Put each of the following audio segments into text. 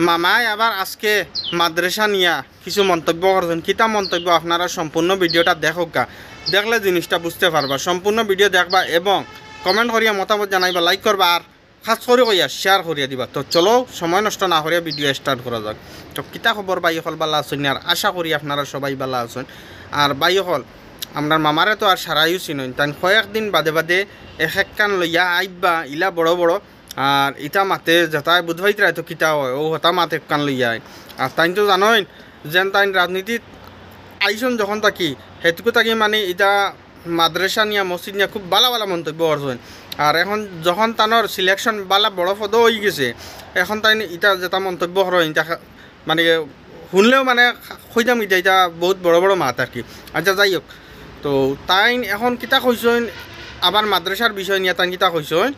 মামাই আবার আজকে মাদ্রাসা নিয়া কিছু মন্তব্য করছেন। কিতা মন্তব্য আপনারা সম্পূর্ণ ভিডিওটা দেখোকা, দেখলে জিনিসটা বুঝতে পারবা। সম্পূর্ণ ভিডিও দেখবা এবং কমেন্ট করিয়া মতামত জানাইবা, লাইক করবা আর খাস করে কইয়া শেয়ার করিয়া দিবা। তো চলো সময় নষ্ট না করিয়া ভিডিও স্টার্ট করা যাক। তো কিতা খবর বাই হল বালা আছেন আর আশা করি আপনারা সবাই বালা আছেন। আর বাই হল আপনার মামারে তো আর সারাইও চিনইন, তাই কয়েকদিন বাদে বাদে এক কান লইয়া আইবা ইলা বড় বড় আর ইটা মাতে যেটাই বুধবাইতে তো কিতা হয় ও হতা মাতে কান লইয়া। আর তাই তো জানোই যেন তাই রাজনীতিত আইসন যখন থাকি সেটুকু থাকি মানে ইটা মাদ্রাসা নিয়া মসজিদ নিয়া খুব বালা বালা মন্তব্য করছেন। আর এখন যখন তানোর সিলেকশন বালা বড় পদ হয়ে গেছে, এখন তাই ইটা যেটা মন্তব্য করেন ইটা মানে শুনলেও মানে কইতাম ইটা ইটা বহুত বড় বড় মাত আর কি। আচ্ছা যাই হোক, তো তাই এখন কিতা কইছেন আবার মাদ্রাসার বিষয় নিয়ে তাই কিতা কইছেন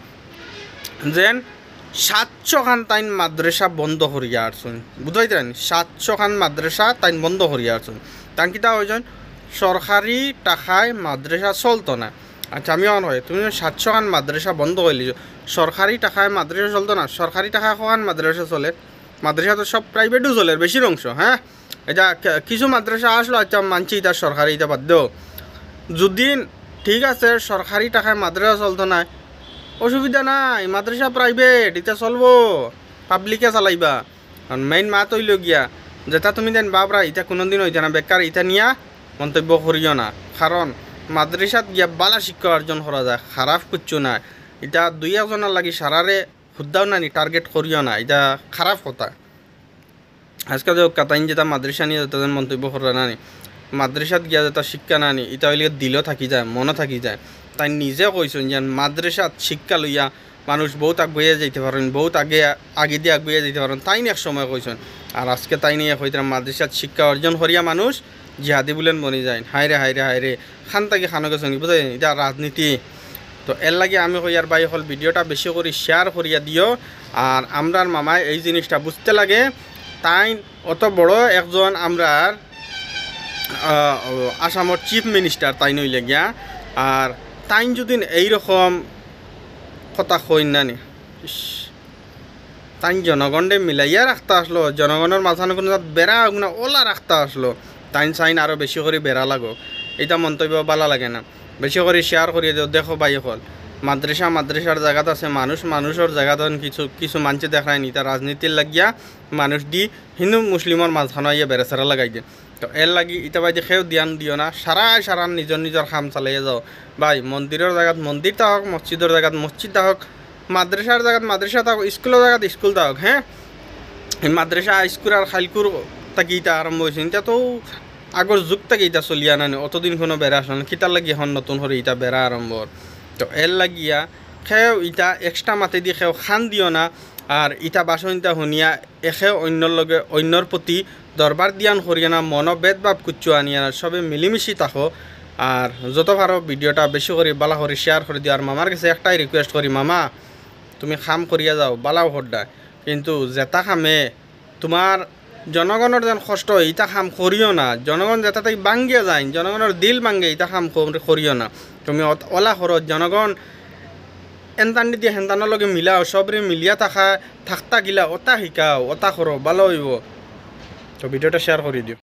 যেন 700 খান তাইন মাদ্রাসা বন্ধ করিয়া আসছেন। বুঝাইতেন 700 খান মাদ্রাসা তাইন বন্ধ করিয়া আসছেন। তাই কিতা হয়েছেন সরকারি টাকায় মাদ্রাসা চলতো না। আচ্ছা আমি হয় তুমি 700 খান মাদ্রাসা বন্ধ করে লিছ, সরকারি টাকায় মাদ্রাসা চলতো না? সরকারি টাকায় কখন মাদ্রাসা চলে? মাদ্রাসা তো সব প্রাইভেটও চলে বেশির অংশ। হ্যাঁ, এটা কিছু মাদ্রাসা আসলো, আচ্ছা মানছি এটা সরকারি, এটা বাদ দেও। যদি ঠিক আছে সরকারি টাকায় মাদ্রাসা চলতো না, অসুবিধা নাই, মাদ্রাসা প্রাইভেট এটা চলবো, পাবলিকে চালাইবা। কারণ মেইন মাত হইল গিয়া যেটা তুমি দেন বাবরা এটা কোনোদিন হইতে না, বেকার এটা নিয়া মন্তব্য করিও না। কারণ মাদ্রাসাত গিয়া বালা শিক্ষা অর্জন করা যায়, খারাপ করছো না। এটা দুই একজনের লাগি সারারে হুদ্দাও নানি টার্গেট করিও না, এটা খারাপ কথা। আজকে যে কাতাইন যেটা মাদ্রাসা নিয়ে তাদের মন্তব্য করা নানি, মাদ্রাসাত গিয়া যেটা শিক্ষা নানি এটা হইলে দিলও থাকি যায়, মনও থাকি যায়। তাই নিজে কইছেন যে মাদ্রাসাত শিক্ষা লইয়া মানুষ বহুত আগুয়ে যাইতে পারেন, বহুত আগে দিয়ে আগুয়ে যাইতে পারেন, তাই এক সময় কইছেন। আর আজকে তাই নিয়ে হইতে মাদ্রাসাত শিক্ষা অর্জন করিয়া মানুষ জিহাদি বলেন বনি যায়। হায়রে হায়রে হায়রে খান তাকে খানো গেছেন, বুঝে এটা রাজনীতি। তো এর লাগে আমি কইয়ার বাই হল ভিডিওটা বেশি করে শেয়ার করিয়া দিও। আর আমরার মামায় এই জিনিসটা বুঝতে লাগে, তাই অত বড় একজন আমরার আসামর চিফ মিনিস্টার তাই নইলে গিয়া। আর তাই যদি এইরকম কথা কই নানি, তাই জনগণে মিলাইয়া রাখতে আসলো, জনগণের মাঝখানে কোনো বেড়া না ওলা রাখতে আসলো, তাই চাইন আরও বেশি করে বেড়া লাগো। এটা মন্তব্য ভালো লাগে না, বেশি করে শেয়ার করিয়ে দিও। দেখো বাই হল মাদ্রাসার জায়গাত আছে মানুষ, মানুষের জায়গাত কিছু কিছু মানুষ দেখায় নি, তা রাজনীতির লাগিয়া মানুষ দি হিন্দু মুসলিমের মাঝখানে ইয়ে বেড়াচারা লাগাই দিয়ে। তো এর লাগি ইটা বাইদি সেও ধ্যান দিও না, সারা নিজৰ নিজৰ কাম চালাইয়ে যাও ভাই। মন্দিরের জায়গাত মন্দির থাকক, মসজিদের জায়গাত মসজিদ থাকক, মাদ্রাসার জায়গাত মাদ্রাসা থাকক, স্কুলের জায়গাত স্কুল থাকক। হ্যাঁ, মাদ্রাসা স্কুল আর খাইলকুর তাকি ইটা আরম্ভ হয়েছে, এটা তো আগর যুগ থেকে ইটা চলিয়া নানি, অতদিন কোনো বেড়া আসল না, কিতার লাগি এখন নতুন করে ইটা বেড়া আরম্ভ। তো এর লাগিয়া সেও ইটা এক্সট্রা মাতে দি সেও খান দিও না। আর ইটা বাসন ইটা শুনিয়া এসেও অন্যর লগে অন্যর প্রতি দরবার দিয়ান করিয়া না, মনোভেদ ভাব কুচ্ছু আনিয়া না, সবে মিলিমিশি থাকো। আর যত পারো ভিডিওটা বেশি করে বালা করে শেয়ার করে দিও। আর মামার কাছে একটাই রিকোয়েস্ট করি, মামা তুমি খাম করিয়া যাও বালাও হড্ডা, কিন্তু যেটা খামে তোমার জনগণের যেন কষ্ট ইটা খাম করিও না। জনগণ যেটা তাই বাঙ্গিয়া যায়, জনগণের দিল বাঙ্গে ইটা খাম করিও না। তুমি ওলা খরচ জনগণ এনতান দিয়ে হেনতানোর লগে মিলাও, সবরে মিলিয়া থাকতা গিলা ওটা শিকাও, ওটা করো, ভালো হইব। তো ভিডিওটা শেয়ার করে দিও।